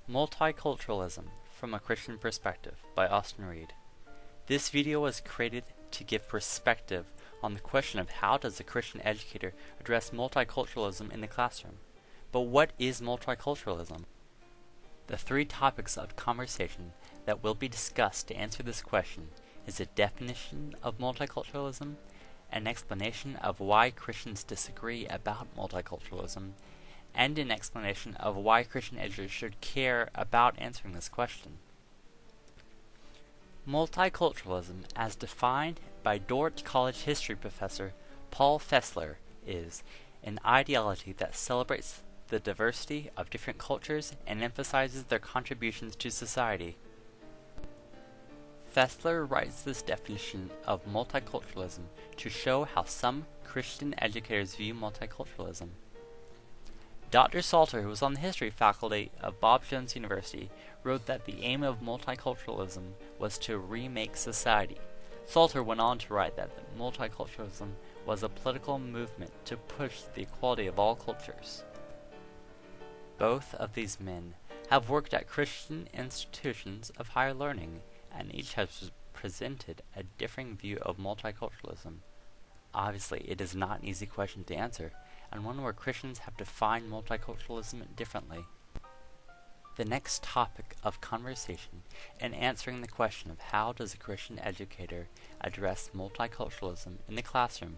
Multiculturalism from a Christian Perspective by Austin Reed. This video was created to give perspective on the question of how does a Christian educator address multiculturalism in the classroom. But what is multiculturalism? The three topics of conversation that will be discussed to answer this question is a definition of multiculturalism, an explanation of why Christians disagree about multiculturalism, and an explanation of why Christian educators should care about answering this question. Multiculturalism, as defined by Dordt College history professor Paul Fessler, is an ideology that celebrates the diversity of different cultures and emphasizes their contributions to society. Fessler writes this definition of multiculturalism to show how some Christian educators view multiculturalism. Dr. Salter, who was on the history faculty of Bob Jones University, wrote that the aim of multiculturalism was to remake society. Salter went on to write that multiculturalism was a political movement to push the equality of all cultures. Both of these men have worked at Christian institutions of higher learning, and each has presented a differing view of multiculturalism. Obviously, it is not an easy question to answer, and one where Christians have defined multiculturalism differently. The next topic of conversation in answering the question of how does a Christian educator address multiculturalism in the classroom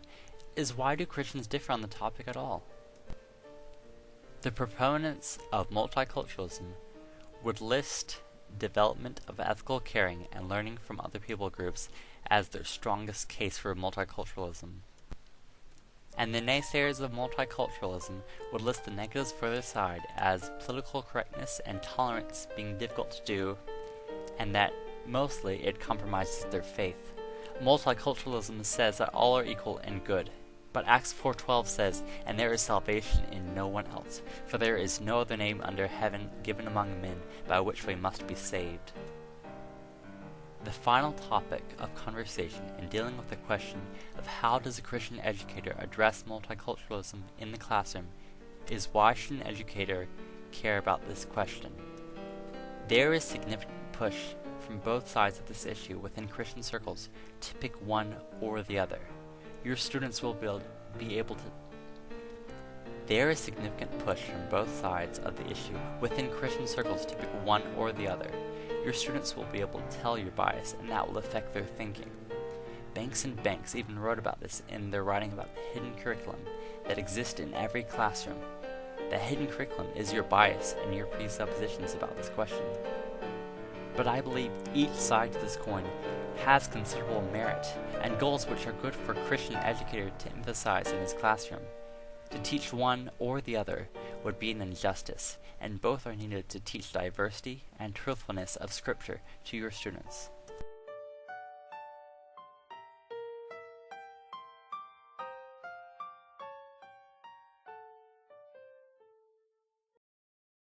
is why do Christians differ on the topic at all? The proponents of multiculturalism would list development of ethical caring and learning from other people groups as their strongest case for multiculturalism. And the naysayers of multiculturalism would list the negatives further side as political correctness and tolerance being difficult to do, and that mostly it compromises their faith. Multiculturalism says that all are equal and good, but Acts 4:12 says, "And there is salvation in no one else, for there is no other name under heaven given among men by which we must be saved." The final topic of conversation in dealing with the question of how does a Christian educator address multiculturalism in the classroom is why should an educator care about this question? There is significant push from both sides of this issue within Christian circles to pick one or the other. Your students will be able to. There is significant push from both sides of the issue within Christian circles to pick one or the other. Your students will be able to tell your bias, and that will affect their thinking. Banks and Banks even wrote about this in their writing about the hidden curriculum that exists in every classroom. The hidden curriculum is your bias and your presuppositions about this question. But I believe each side to this coin has considerable merit and goals which are good for a Christian educator to emphasize in his classroom. To teach one or the other would be an injustice, and both are needed to teach diversity and truthfulness of Scripture to your students.